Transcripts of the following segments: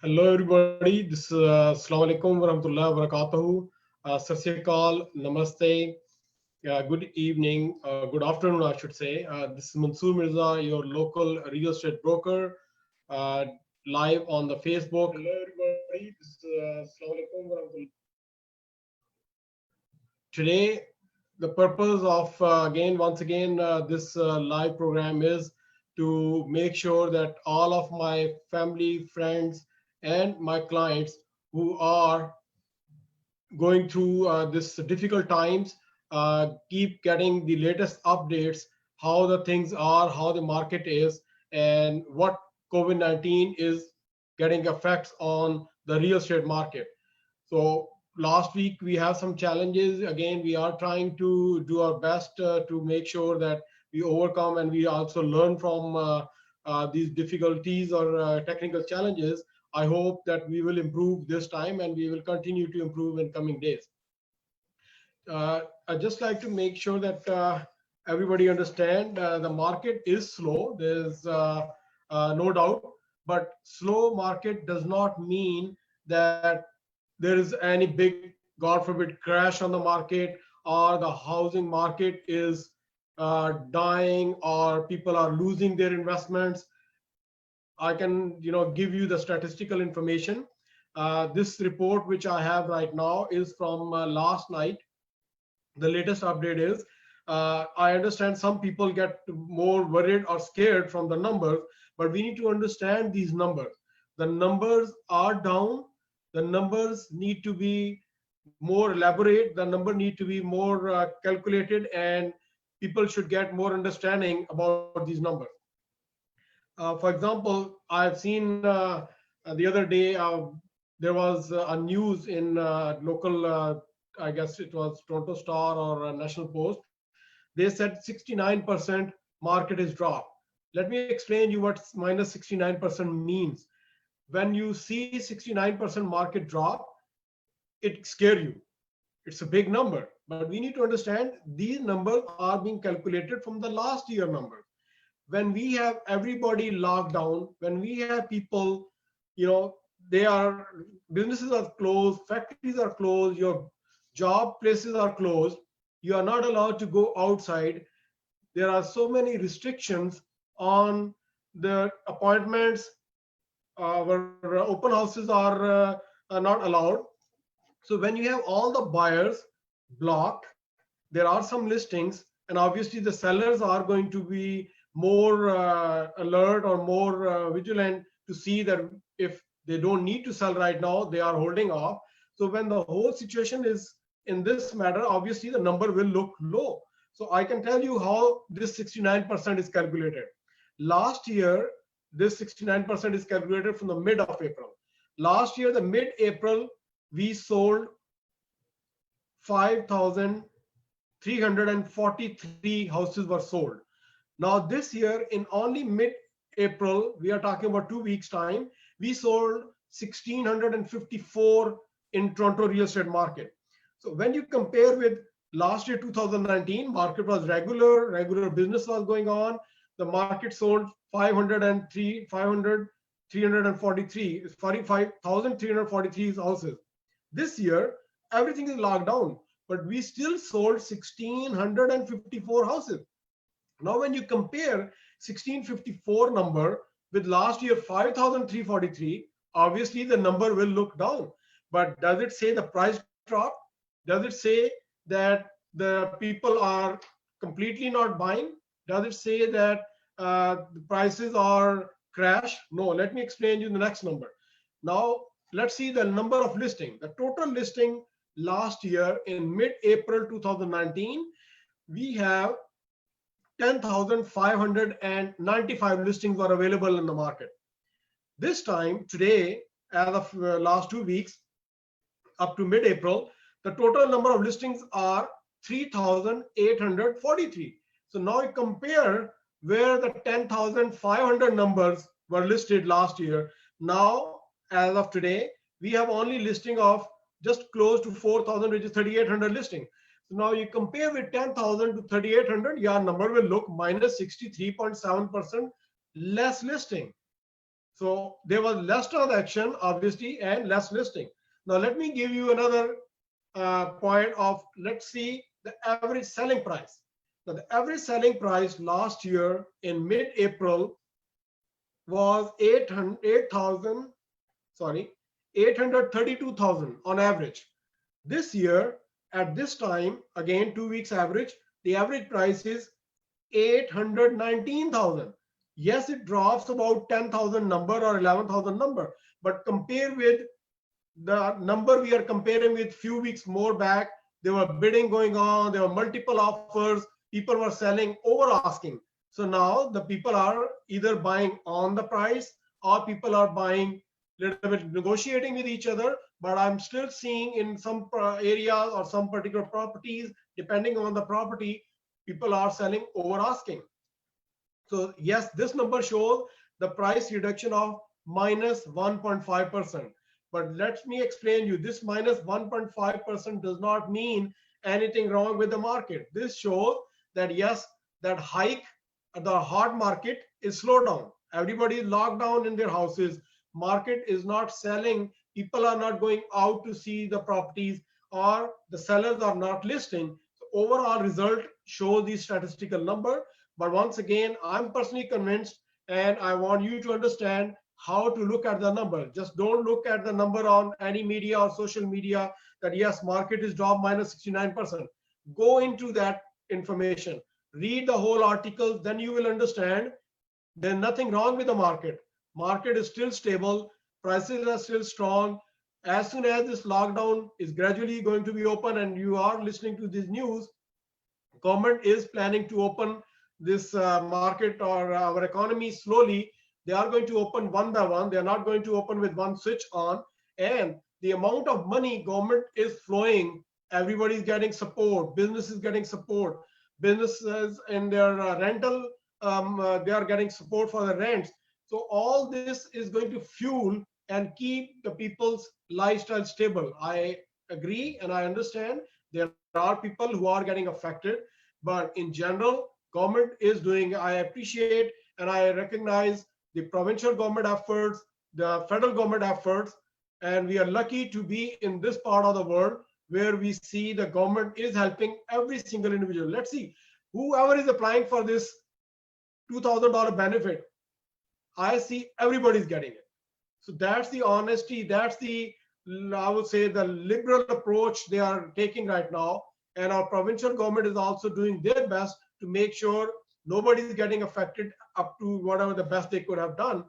Hello, everybody. This is Assalamu alaikum wa rahmatullahi wa barakatuhu. Sat Sri Akal, Namaste, good evening, good afternoon, I should say. This is Mansoor Mirza, your local real estate broker, uh, live on the Facebook. Hello, everybody. This is Assalamu alaikum wa rahmatullahi. Today, the purpose of once again, this live program is to make sure that all of my family, friends, and my clients who are going through this difficult times keep getting the latest updates, how the things are, how the market is, and what COVID-19 is getting effects on the real estate market. So last week we have some challenges. Again, we are trying to do our best to make sure that we overcome and we also learn from these difficulties or technical challenges. I hope that we will improve this time and we will continue to improve in coming days. I'd just like to make sure that everybody understand the market is slow. There's no doubt, but slow market does not mean that there is any big, God forbid, crash on the market or the housing market is dying or people are losing their investments. I can, give you the statistical information. This report, which I have right now, is from last night. The latest update is I understand some people get more worried or scared from the numbers, but we need to understand these numbers. The numbers are down. The numbers need to be more elaborate. The number need to be more calculated, and people should get more understanding about these numbers. For example, I've seen the other day there was a news in local, I guess it was Toronto Star or National Post. They said 69% market is dropped. Let me explain you what minus 69% means. When you see 69% market drop, it scare you. It's a big number, but we need to understand these numbers are being calculated from the last year numbers. When we have everybody locked down, when we have people, they are, businesses are closed, factories are closed, your job places are closed, you are not allowed to go outside. There are so many restrictions on the appointments. Where open houses are not allowed. So when you have all the buyers blocked, there are some listings, and obviously the sellers are going to be more alert or more vigilant to see that if they don't need to sell right now, they are holding off. So when the whole situation is in this matter, obviously the number will look low. So I can tell you how this 69% is calculated. Last year, this 69% is calculated from the mid of April. Last year, the mid-April, we sold 5,343 houses were sold. Now this year, in only mid-April, we are talking about 2 weeks time, we sold 1,654 in Toronto real estate market. So when you compare with last year, 2019, market was regular business was going on. The market sold 5,343 houses. This year, everything is locked down, but we still sold 1,654 houses. Now, when you compare 1,654 number with last year 5,343, obviously the number will look down. But does it say the price drop? Does it say that the people are completely not buying? Does it say that the prices are crash? No, let me explain you the next number. Now, let's see the number of listing. The total listing last year in mid-April 2019, we have 10,595 listings were available in the market. This time, today, as of last 2 weeks, up to mid-April, the total number of listings are 3,843. So now you compare where the 10,500 numbers were listed last year. Now, as of today, we have only listing of just close to 4,000, which is 3,800 listing. So now you compare with 10,000 to 3,800, your number will look minus 63.7% less listing. So there was less transaction, obviously, and less listing. Now let me give you another point of, let's see the average selling price. Now the average selling price last year in mid-April was 8,000, sorry, 832,000 on average. This year, at this time, again 2 weeks average, the average price is 819,000. Yes, it drops about 10,000 number or 11,000 number, but compare with the number we are comparing with few weeks more back, there were bidding going on, there were multiple offers, people were selling over asking. So now the people are either buying on the price or people are buying little bit negotiating with each other. But I'm still seeing in some areas or some particular properties, depending on the property, people are selling over asking. So yes, this number shows the price reduction of minus 1.5%. But let me explain you, this minus 1.5% does not mean anything wrong with the market. This shows that yes, that hike, the hard market is slowed down. Everybody is locked down in their houses. Market is not selling. People are not going out to see the properties, or the sellers are not listing. So overall result shows the statistical number. But once again, I'm personally convinced, and I want you to understand how to look at the number. Just don't look at the number on any media or social media that yes, market is dropped minus 69%. Go into that information, read the whole article, then you will understand there's nothing wrong with the market. Market is still stable, prices are still strong. As soon as this lockdown is gradually going to be open and you are listening to this news, government is planning to open this market or our economy slowly. They are going to open one by one. They are not going to open with one switch on. And the amount of money government is flowing, everybody is getting support, business is getting support, businesses in their rental, they are getting support for the rents. So all this is going to fuel and keep the people's lifestyle stable. I agree and I understand there are people who are getting affected, but in general, government is doing, I appreciate and I recognize the provincial government efforts, the federal government efforts, and we are lucky to be in this part of the world where we see the government is helping every single individual. Let's see, whoever is applying for this $2,000 benefit, I see everybody's getting it. So that's the honesty, that's the, I would say, the liberal approach they are taking right now. And our provincial government is also doing their best to make sure nobody's getting affected up to whatever the best they could have done.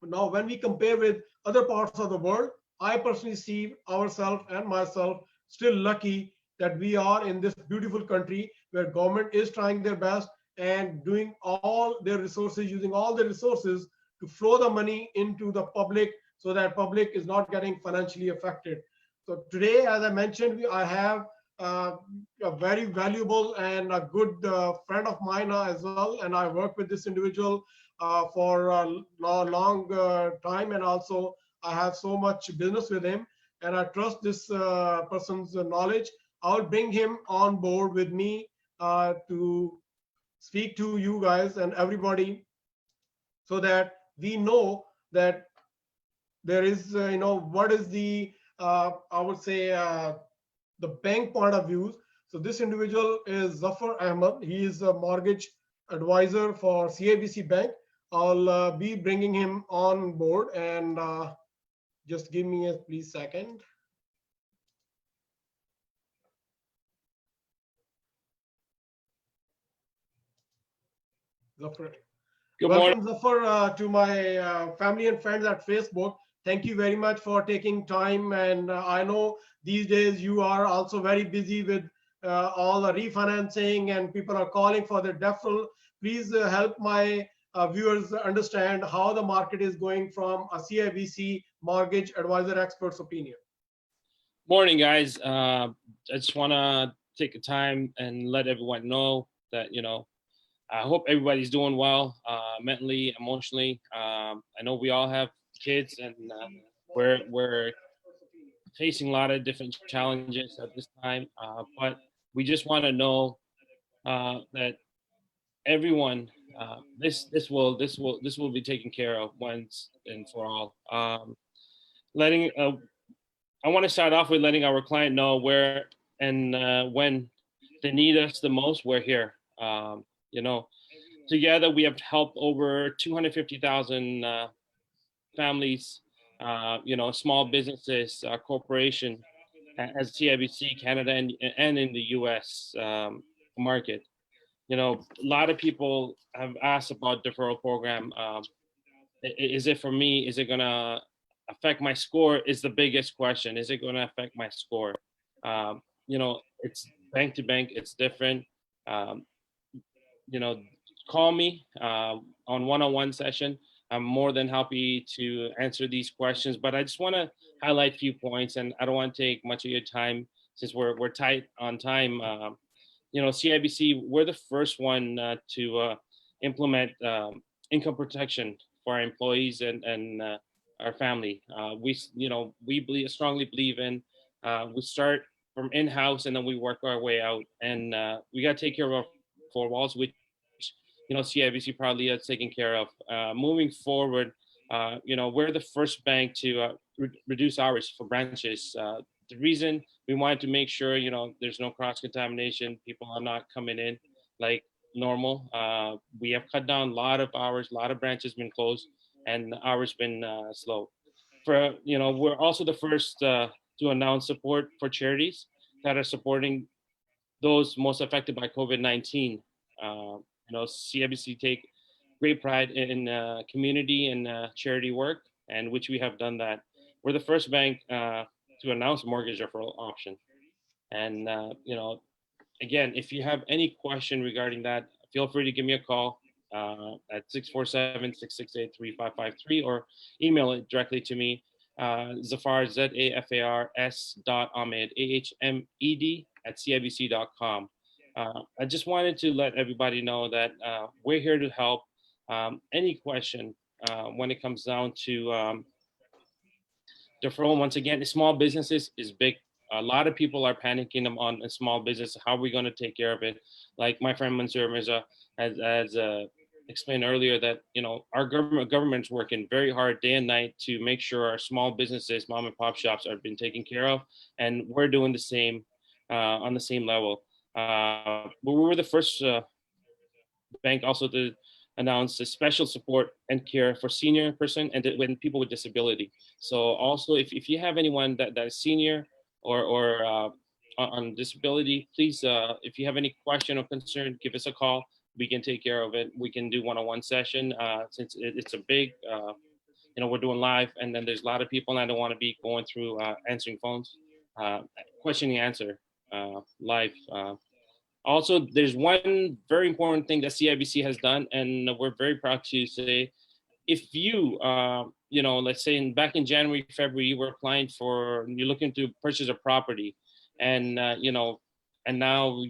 Now, when we compare with other parts of the world, I personally see ourselves and myself still lucky that we are in this beautiful country where government is trying their best and doing all their resources, using all their resources to flow the money into the public so that public is not getting financially affected. So today, as I mentioned, I have a very valuable and a good friend of mine as well, and I work with this individual for a long time, and also I have so much business with him, and I trust this person's knowledge. I'll bring him on board with me to speak to you guys and everybody, so that we know that there is, what is the, I would say, the bank point of views. So this individual is Zafar Ahmed. He is a mortgage advisor for CIBC Bank. I'll be bringing him on board, and just give me a please second. Zafar. Good morning. Welcome, Zafar, to my family and friends at Facebook. Thank you very much for taking time. And I know these days you are also very busy with all the refinancing, and people are calling for their deferral. Please help my viewers understand how the market is going from a CIBC mortgage advisor expert's opinion. Morning, guys. I just want to take the time and let everyone know that, I hope everybody's doing well, mentally, emotionally. I know we all have kids, and we're facing a lot of different challenges at this time. But we just want to know that everyone This will be taken care of once and for all. Letting I want to start off with letting our client know where and when they need us the most. We're here. You know, together we have helped over 250,000 families, small businesses, corporation, as CIBC Canada and in the U.S. Market. A lot of people have asked about deferral program. Is it for me? Is it gonna affect my score? Is the biggest question. Is it gonna affect my score? It's bank to bank. It's different. Um, you know, Call me on one-on-one session. I'm more than happy to answer these questions, but I just want to highlight a few points, and I don't want to take much of your time since we're tight on time. CIBC, we're the first one to implement income protection for our employees and our family. We strongly believe in. We start from in-house and then we work our way out, and we got to take care of our four walls, which CIBC proudly has taken care of. Moving forward, we're the first bank to reduce hours for branches. The reason we wanted to make sure there's no cross contamination, people are not coming in like normal. We have cut down a lot of hours, a lot of branches been closed, and the hours been slow. We're also the first to announce support for charities that are supporting those most affected by COVID-19. CIBC take great pride in community and charity work, and which we have done that. We're the first bank to announce mortgage referral option. And, again, if you have any question regarding that, feel free to give me a call at 647-668-3553 or email it directly to me, Zafar, ZAFAR Ahmed, AHMED @CIBC.com. I just wanted to let everybody know that we're here to help. Any question when it comes down to deferral, once again, small businesses is big. A lot of people are panicking on a small business. How are we going to take care of it? Like my friend Mansour Mirza has explained earlier that our government's working very hard day and night to make sure our small businesses, mom and pop shops, are being taken care of, and we're doing the same on the same level. We were the first bank also to announce a special support and care for senior person and when people with disability. So also, if you have anyone that is senior or on disability, please, if you have any question or concern, give us a call. We can take care of it. We can do one-on-one session since it's a big, we're doing live, and then there's a lot of people, and I don't want to be going through answering phones, question and answer live. Also, there's one very important thing that CIBC has done, and we're very proud to say, if you, let's say back in January, February, you were applying you're looking to purchase a property, and and now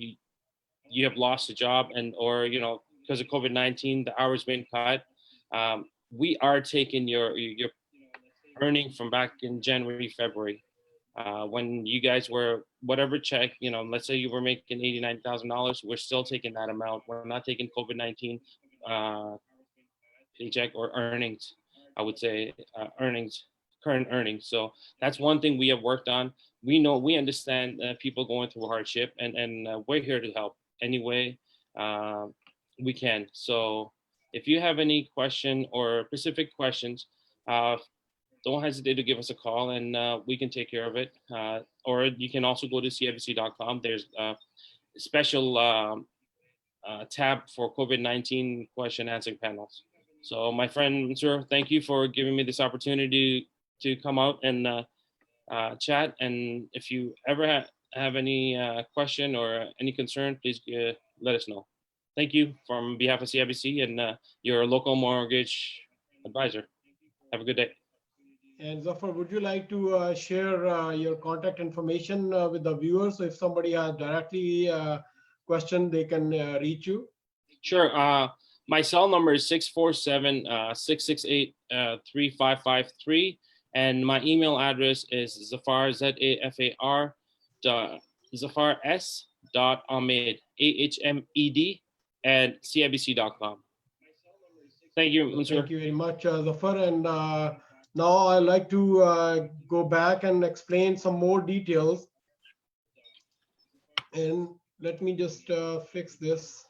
you have lost a job, or because of COVID-19, the hours been cut. We are taking your earning from back in January, February. When you guys were whatever check, let's say you were making $89,000, we're still taking that amount. We're not taking COVID-19 paycheck or earnings. I would say current earnings. So that's one thing we have worked on. We understand people going through hardship, and we're here to help any way we can. So if you have any question or specific questions, don't hesitate to give us a call, and we can take care of it. Or you can also go to CIBC.com. There's a special tab for COVID-19 question answering panels. So my friend, sir, thank you for giving me this opportunity to come out and chat. And if you ever have any question or any concern, please let us know. Thank you from behalf of CIBC and your local mortgage advisor. Have a good day. And Zafar, would you like to share your contact information with the viewers? So if somebody has directly question, they can reach you. Sure. My cell number is 647-668-3553. And my email address is Zafar, ZAFAR, Zafar S. Ahmed, AHMED, at CIBC.com. Thank you, Mansoor. Thank you very much, Zafar. And now I'd like to go back and explain some more details. And let me just fix this.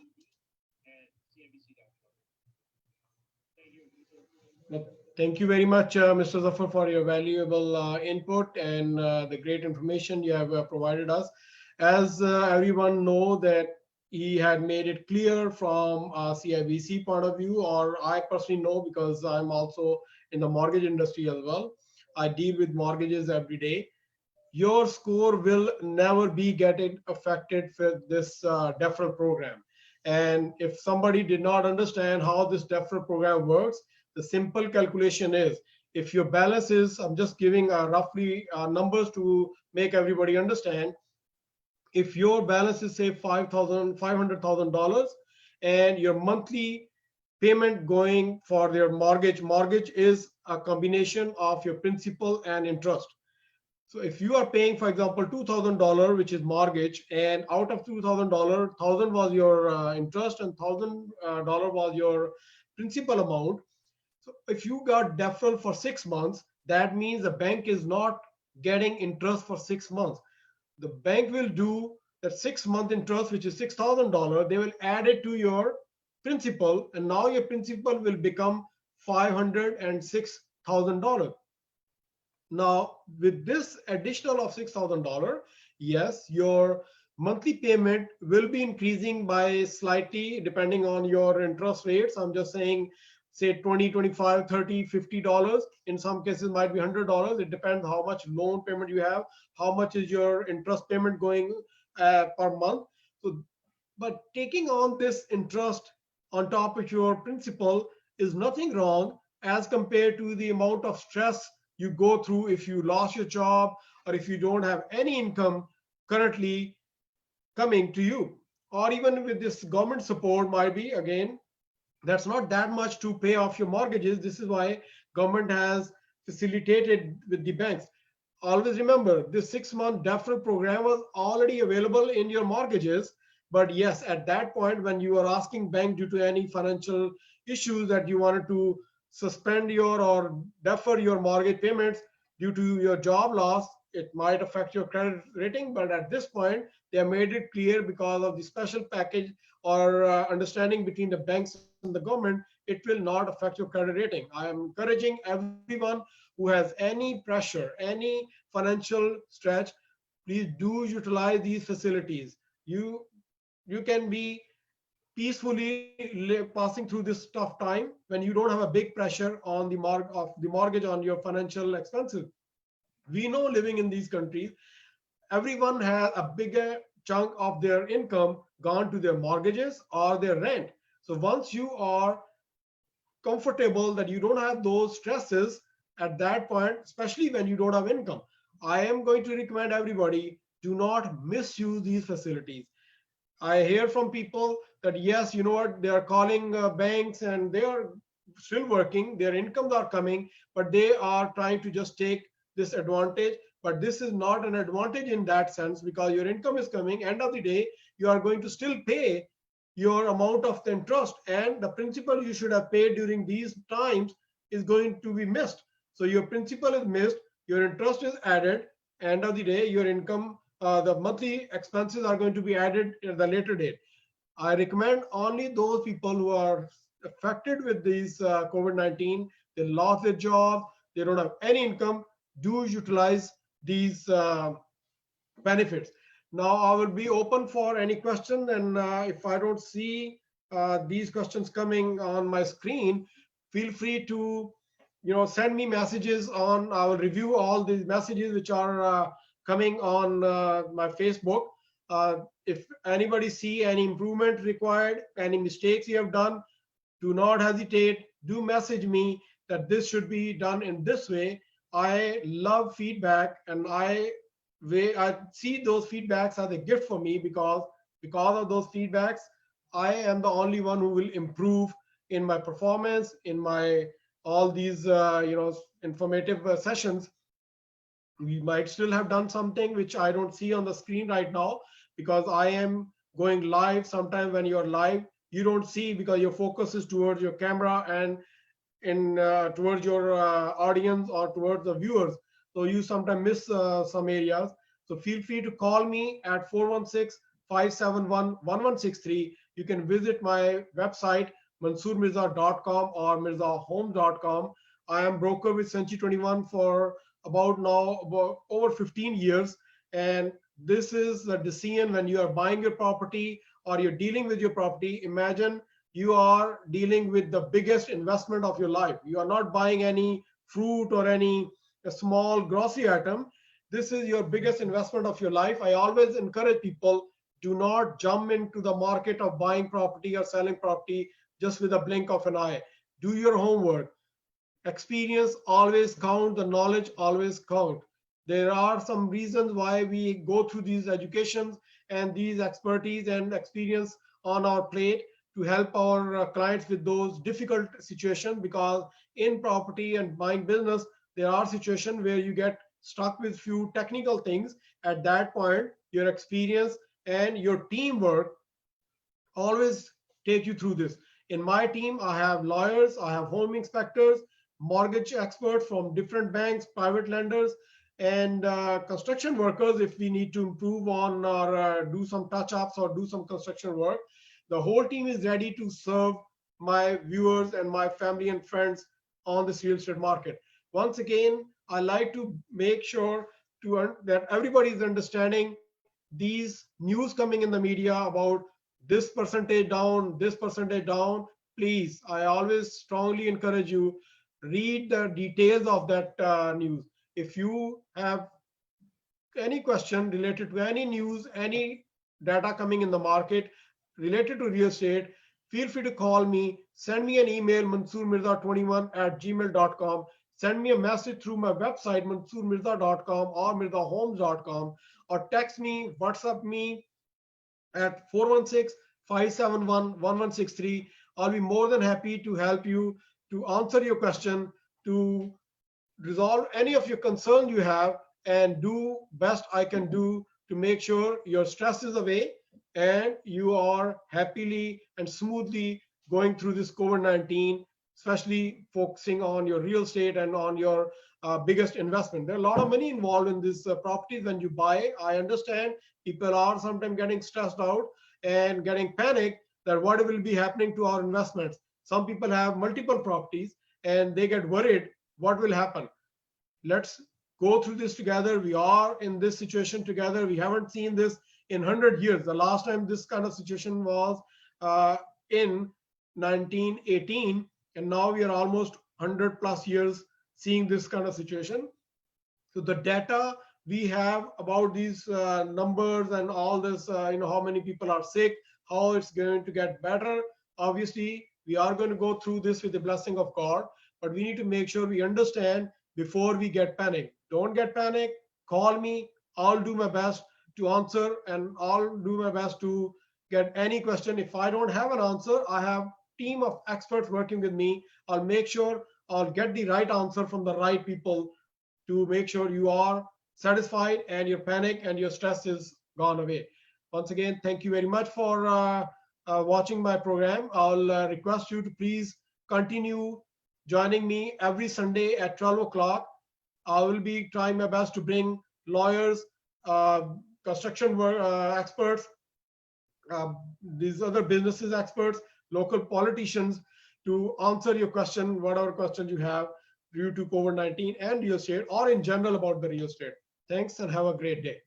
Thank you very much, Mr. Zafar, for your valuable input and the great information you have provided us. As everyone know that he had made it clear from a CIBC point of view, or I personally know because I'm also in the mortgage industry as well. I deal with mortgages every day. Your score will never be getting affected with this deferral program. And if somebody did not understand how this deferral program works, the simple calculation is, if your balance is, I'm just giving roughly numbers to make everybody understand. If your balance is say $500,000 and your monthly payment going for your mortgage is a combination of your principal and interest. So if you are paying, for example, $2,000, which is mortgage, and out of $2,000, 1,000 was your interest and $1,000 was your principal amount. So if you got deferral for 6 months, that means the bank is not getting interest for 6 months. The bank will do that 6-month interest, which is $6,000. They will add it to your principal, and now your principal will become $506,000. Now, with this additional of $6,000, yes, your monthly payment will be increasing by slightly depending on your interest rates. I'm just saying, say 20, 25, 30, $50. In some cases might be $100. It depends how much loan payment you have, how much is your interest payment going per month. So, but taking on this interest on top of your principal is nothing wrong as compared to the amount of stress you go through if you lost your job or if you don't have any income currently coming to you. Or even with this government support might be, again, that's not that much to pay off your mortgages. This is why government has facilitated with the banks. Always remember, this 6-month deferral program was already available in your mortgages. But yes, at that point, when you are asking bank due to any financial issues that you wanted to suspend your or defer your mortgage payments due to your job loss, it might affect your credit rating. But at this point, they have made it clear because of the special package or understanding between the banks and the government, it will not affect your credit rating. I am encouraging everyone who has any pressure, any financial stretch, please do utilize these facilities. You can be peacefully passing through this tough time when you don't have a big pressure on the mortgage on your financial expenses. We know living in these countries, everyone has a bigger chunk of their income gone to their mortgages or their rent. So once you are comfortable that you don't have those stresses at that point, especially when you don't have income, I am going to recommend everybody, do not misuse these facilities. I hear from people that yes, you know what, they are calling banks and they are still working, their incomes are coming, but they are trying to just take this advantage. But this is not an advantage in that sense, because your income is coming. End of the day, you are going to still pay your amount of the interest, and the principal you should have paid during these times is going to be missed. So your principal is missed, your interest is added. End of the day, your income, the monthly expenses are going to be added at the later date. I recommend only those people who are affected with these COVID-19, they lost their job, they don't have any income, do utilize these benefits. Now I will be open for any question, and if I don't see these questions coming on my screen, feel free to send me messages on. I will review all these messages which are coming on my Facebook. If anybody see any improvement required, any mistakes you have done, do not hesitate. Do message me that this should be done in this way. I love feedback, and I see those feedbacks as a gift for me, because of those feedbacks, I am the only one who will improve in my performance, in my all these informative sessions. We might still have done something which I don't see on the screen right now, because I am going live. Sometimes when you're live, you don't see because your focus is towards your camera and towards your audience or towards the viewers. So you sometimes miss some areas. So feel free to call me at 416-571-1163. You can visit my website mansoormirza.com or mirzahome.com. I am broker with Century 21 for about over 15 years. And this is the decision when you are buying your property or you're dealing with your property. Imagine you are dealing with the biggest investment of your life. You are not buying any fruit or any small grocery item. This is your biggest investment of your life. I always encourage people, do not jump into the market of buying property or selling property just with a blink of an eye. Do your homework. Experience always count, the knowledge always count. There are some reasons why we go through these educations and these expertise and experience on our plate to help our clients with those difficult situations, because in property and buying business there are situations where you get stuck with few technical things. At that point, your experience and your teamwork always take you through this. In my team, I have lawyers, I have home inspectors, mortgage experts from different banks, private lenders, and construction workers if we need to improve on or do some touch ups or do some construction work. The whole team is ready to serve my viewers and my family and friends on this real estate market. Once again, I like to make sure that everybody is understanding these news coming in the media about this percentage down, this percentage down. Please, I always strongly encourage you, read the details of that news. If you have any question related to any news, any data coming in the market related to real estate, feel free to call me, send me an email, mansoormirza21@gmail.com, send me a message through my website, mansoormirza.com or mirzahomes.com, or text me, WhatsApp me at 416-571-1163. I'll be more than happy to help you, to answer your question, to resolve any of your concerns you have, and do best I can do to make sure your stress is away and you are happily and smoothly going through this COVID-19, especially focusing on your real estate and on your biggest investment. There are a lot of money involved in this properties when you buy. I understand people are sometimes getting stressed out and getting panicked that what will be happening to our investments. Some people have multiple properties and they get worried what will happen. Let's go through this together. We are in this situation together. We haven't seen this in 100 years. The last time this kind of situation was in 1918, and now we are almost 100 plus years seeing this kind of situation. So the data we have about these numbers and all this, how many people are sick, how it's going to get better. Obviously, we are going to go through this with the blessing of God, but we need to make sure we understand before we get panicked. Don't get panicked. Call me. I'll do my best to answer, and I'll do my best to get any question. If I don't have an answer, I have a team of experts working with me. I'll make sure I'll get the right answer from the right people to make sure you are satisfied and your panic and your stress is gone away. Once again, thank you very much for watching my program. I'll request you to please continue joining me every Sunday at 12 o'clock. I will be trying my best to bring lawyers, construction experts, these other businesses experts, local politicians to answer your question, whatever questions you have due to COVID-19 and real estate, or in general about the real estate. Thanks and have a great day.